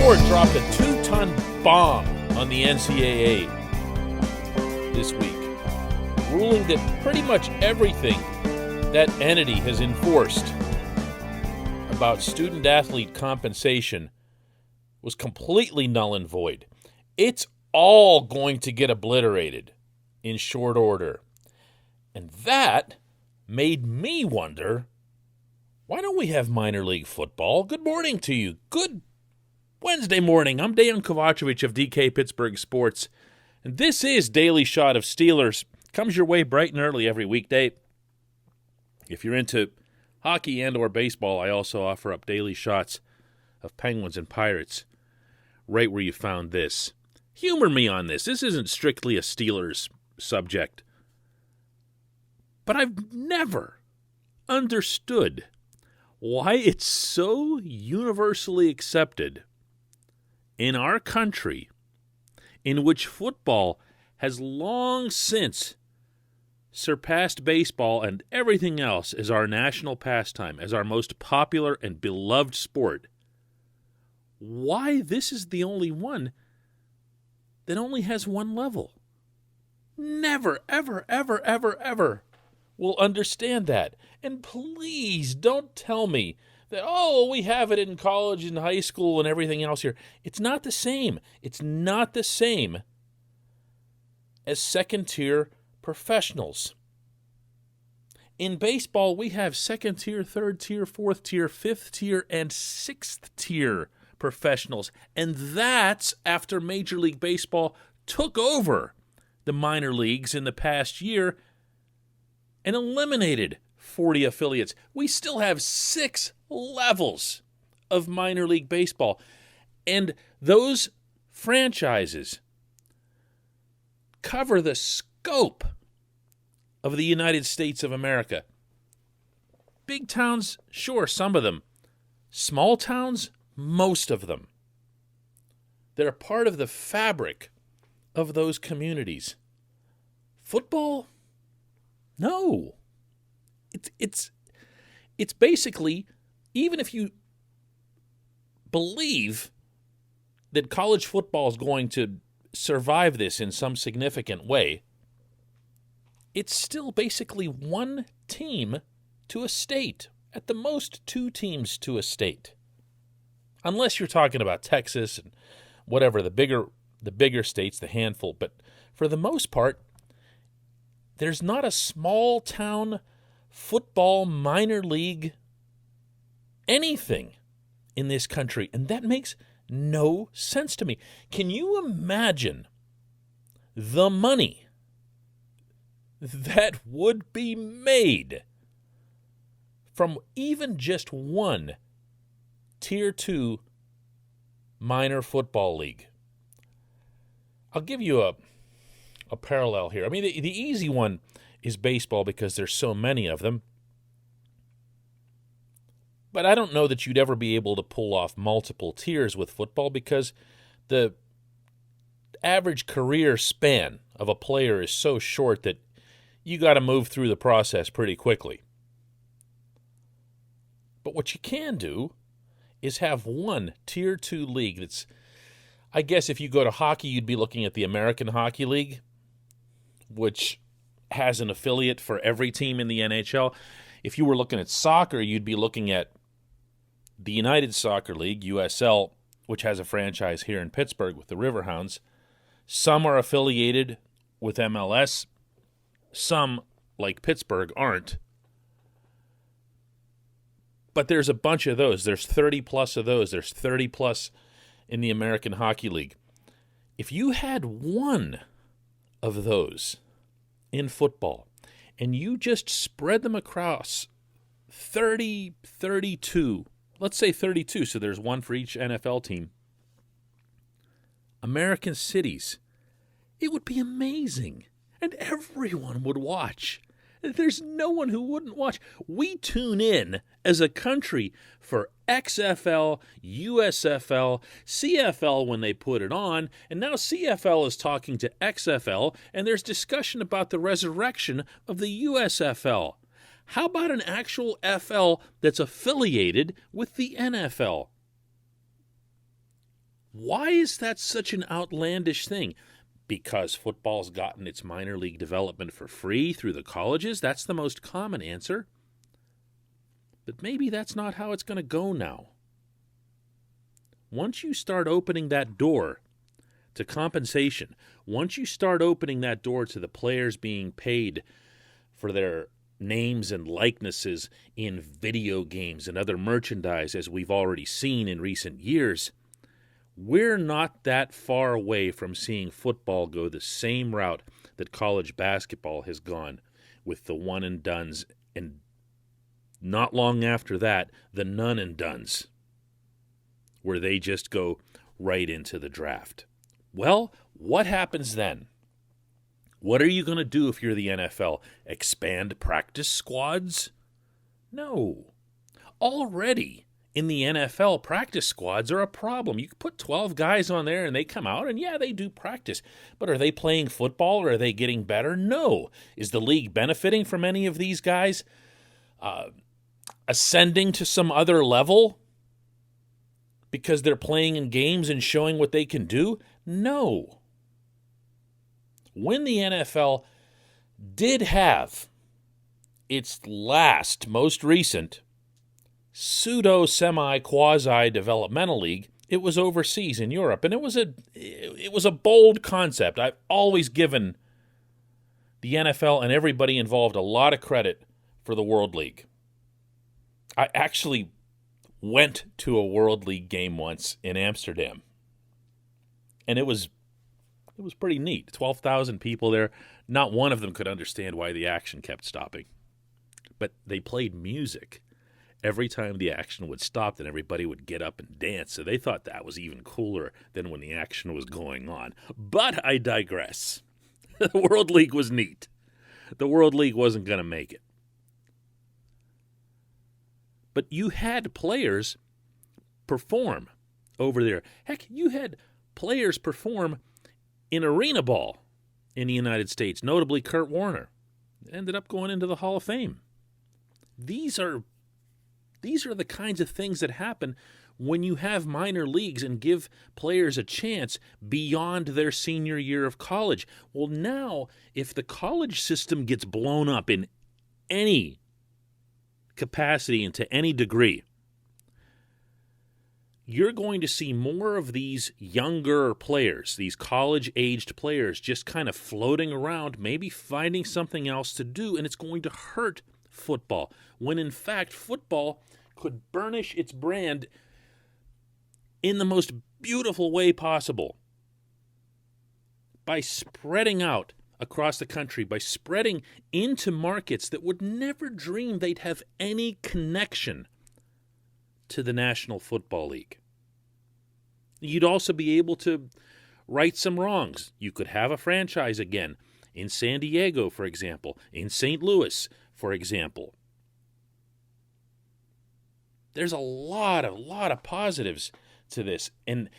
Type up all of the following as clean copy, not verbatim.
court dropped a 2-ton bomb on the NCAA this week, ruling that pretty much everything that entity has enforced about student-athlete compensation was completely null and void. It's all going to get obliterated in short order. And that made me wonder, why don't we have minor league football? Good morning to you. Good Wednesday morning. I'm Dejan Kovacevic of DK Pittsburgh Sports, and this is Daily Shot of Steelers. Comes your way bright and early every weekday. If you're into hockey and or baseball, I also offer up daily shots of Penguins and Pirates right where you found this. Humor me on this. This isn't strictly a Steelers subject. But I've never understood why it's so universally accepted in our country, in which football has long since surpassed baseball and everything else as our national pastime, as our most popular and beloved sport, why this is the only one that only has one level. Never, ever, ever, ever, ever will understand that. And please don't tell me that, we have it in college and high school and everything else here. It's not the same. It's not the same as second-tier professionals. In baseball, we have second-tier, third-tier, fourth-tier, fifth-tier, and sixth-tier professionals. And that's after Major League Baseball took over the minor leagues in the past year and eliminated 40 affiliates. We still have 6 levels of minor league baseball. And those franchises cover the scope of the United States of America. Big towns, sure, some of them. Small towns, most of them. They're part of the fabric of those communities. Football? No. It's basically, even if you believe that college football is going to survive this in some significant way, it's still basically one team to a state, at the most 2 teams to a state. Unless you're talking about Texas and whatever, the bigger states, the handful. But for the most part, there's not a small town football minor league anything in this country. And that makes no sense to me. Can you imagine the money that would be made from even just one Tier 2 minor football league? I'll give you a parallel here. I mean, the easy one is baseball because there's so many of them. But I don't know that you'd ever be able to pull off multiple tiers with football because the average career span of a player is so short that you got to move through the process pretty quickly. But what you can do is have one Tier 2 league that's, I guess if you go to hockey, you'd be looking at the American Hockey League, which has an affiliate for every team in the NHL. If you were looking at soccer, you'd be looking at the United Soccer League, USL, which has a franchise here in Pittsburgh with the Riverhounds. Some are affiliated with MLS. Some, like Pittsburgh, aren't. But there's a bunch of those. There's 30-plus of those. There's 30-plus in the American Hockey League. If you had one of those in football, and you just spread them across 30, 32, let's say 32, so there's one for each NFL team, American cities, it would be amazing, and everyone would watch. There's no one who wouldn't watch. We tune in as a country for XFL, USFL, CFL when they put it on, and now CFL is talking to XFL, and there's discussion about the resurrection of the USFL. How about an actual FL that's affiliated with the NFL? Why is that such an outlandish thing? Because football's gotten its minor league development for free through the colleges? That's the most common answer. But maybe that's not how it's going to go now. Once you start opening that door to compensation, once you start opening that door to the players being paid for their names and likenesses in video games and other merchandise, as we've already seen in recent years, we're not that far away from seeing football go the same route that college basketball has gone with the one and dones, and not long after that, the none and dones, where they just go right into the draft. Well, what happens then? What are you going to do if you're the NFL? Expand practice squads? No. Already in the NFL, practice squads are a problem. You can put 12 guys on there and they come out and, yeah, they do practice. But are they playing football or are they getting better? No. Is the league benefiting from any of these guys ascending to some other level because they're playing in games and showing what they can do? No. When the NFL did have its most recent pseudo-semi-quasi-developmental league, it was overseas in Europe, and it was a bold concept. I've always given the NFL and everybody involved a lot of credit for the World League. I actually went to a World League game once in Amsterdam, and it was pretty neat. 12,000 people there. Not one of them could understand why the action kept stopping. But they played music every time the action would stop, then everybody would get up and dance. So they thought that was even cooler than when the action was going on. But I digress. The World League was neat. The World League wasn't going to make it. But you had players perform over there. Heck, you had players perform in arena ball in the United States, notably Kurt Warner. Ended up going into the Hall of Fame. These are the kinds of things that happen when you have minor leagues and give players a chance beyond their senior year of college. Well, now, if the college system gets blown up in any capacity and to any degree, you're going to see more of these younger players, these college-aged players, just kind of floating around, maybe finding something else to do, and it's going to hurt football, when in fact football could burnish its brand in the most beautiful way possible by spreading out across the country, by spreading into markets that would never dream they'd have any connection to the National Football League. You'd also be able to right some wrongs. You could have a franchise again in San Diego, for example, in St. Louis, for example. There's a lot of positives to this. And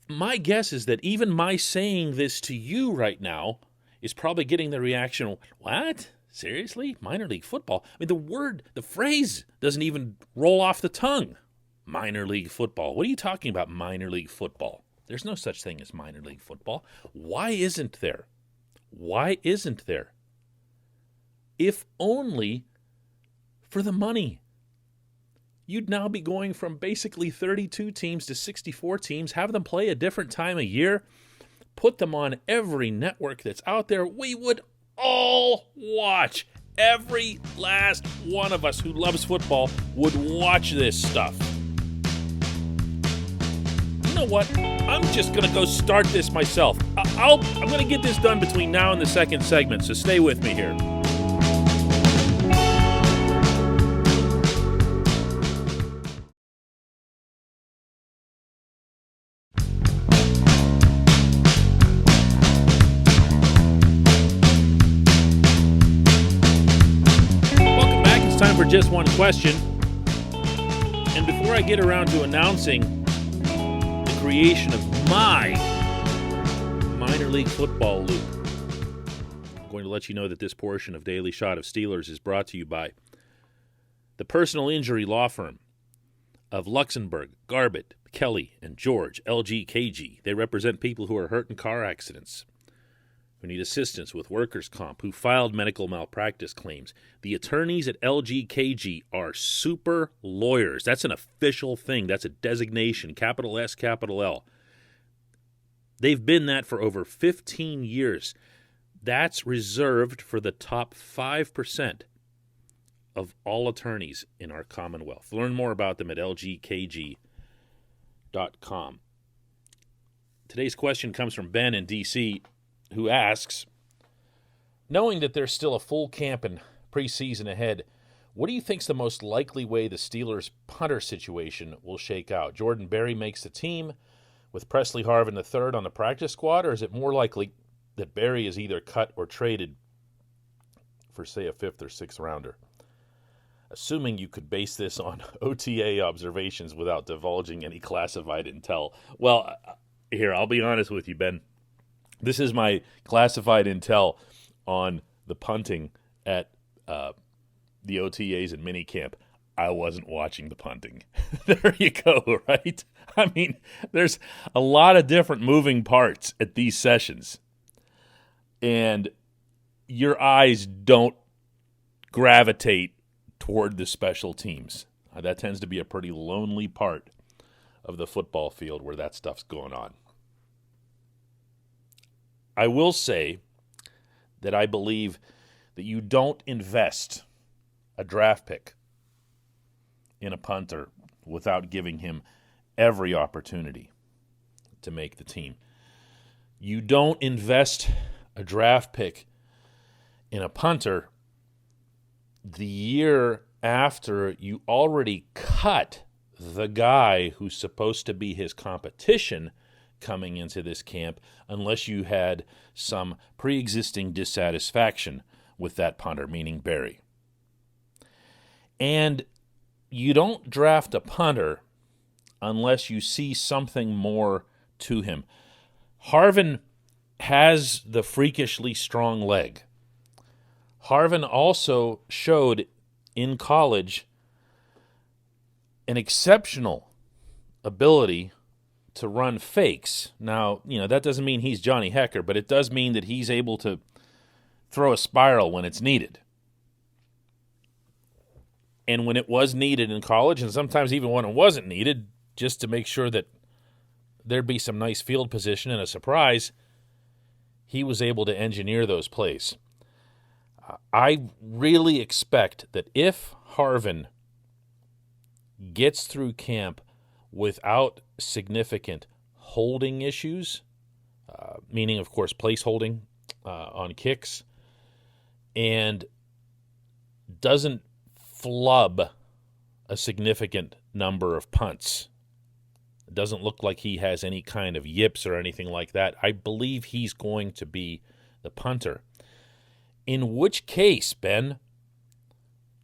my guess is that even my saying this to you right now is probably getting the reaction, what? Seriously? Minor league football? I mean, the phrase doesn't even roll off the tongue. Minor league football. What are you talking about, minor league football? There's no such thing as minor league football. Why isn't there? Why isn't there? If only for the money. You'd now be going from basically 32 teams to 64 teams, have them play a different time of year, put them on every network that's out there. We would all watch. Every last one of us who loves football would watch this stuff. You know what? I'm just going to go start this myself. I'm going to get this done between now and the second segment, so stay with me here. For just one question, and before I get around to announcing the creation of my minor league football loop, I'm going to let you know that this portion of Daily Shot of Steelers is brought to you by the personal injury law firm of Luxembourg, Garbett, Kelly, and George, LGKG. They represent people who are hurt in car accidents, who need assistance with workers' comp, who filed medical malpractice claims. The attorneys at LGKG are super lawyers. That's an official thing. That's a designation, capital S, capital L. They've been that for over 15 years. That's reserved for the top 5% of all attorneys in our Commonwealth. Learn more about them at lgkg.com. Today's question comes from Ben in D.C., who asks, knowing that there's still a full camp and preseason ahead, what do you think's the most likely way the Steelers' punter situation will shake out? Jordan Berry makes the team with Presley Harvin III on the practice squad, or is it more likely that Berry is either cut or traded for, say, a 5th or 6th rounder? Assuming you could base this on OTA observations without divulging any classified intel. Well, here, I'll be honest with you, Ben. This is my classified intel on the punting at the OTAs and minicamp. I wasn't watching the punting. There you go, right? I mean, there's a lot of different moving parts at these sessions. And your eyes don't gravitate toward the special teams. That tends to be a pretty lonely part of the football field where that stuff's going on. I will say that I believe that you don't invest a draft pick in a punter without giving him every opportunity to make the team. You don't invest a draft pick in a punter the year after you already cut the guy who's supposed to be his competition coming into this camp, unless you had some pre-existing dissatisfaction with that punter, meaning Berry. And you don't draft a punter unless you see something more to him. Harvin has the freakishly strong leg. Harvin also showed in college an exceptional ability to run fakes. Now, that doesn't mean he's Johnny Hecker, but it does mean that he's able to throw a spiral when it's needed. And when it was needed in college, and sometimes even when it wasn't needed, just to make sure that there'd be some nice field position and a surprise, he was able to engineer those plays. I really expect that if Harvin gets through camp without significant holding issues, meaning, of course, place holding on kicks, and doesn't flub a significant number of punts, it doesn't look like he has any kind of yips or anything like that, I believe he's going to be the punter. In which case, Ben,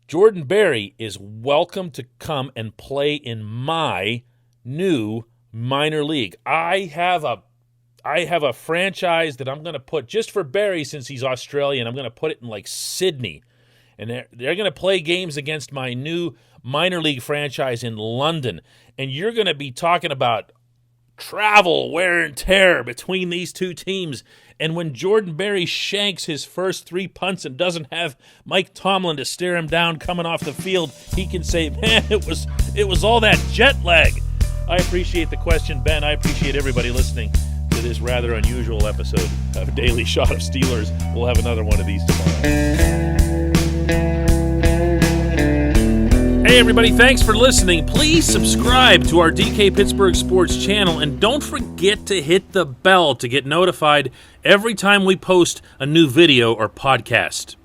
Jordan Berry is welcome to come and play in my new minor league. I have a franchise that I'm going to put just for Berry, since he's Australian. I'm going to put it in like Sydney, and they're going to play games against my new minor league franchise in London. And you're going to be talking about travel, wear and tear between these two teams. And when Jordan Berry shanks his first 3 punts and doesn't have Mike Tomlin to stare him down coming off the field, he can say, man, it was all that jet lag. I appreciate the question, Ben. I appreciate everybody listening to this rather unusual episode of Daily Shot of Steelers. We'll have another one of these tomorrow. Hey everybody, thanks for listening. Please subscribe to our DK Pittsburgh Sports channel, and don't forget to hit the bell to get notified every time we post a new video or podcast.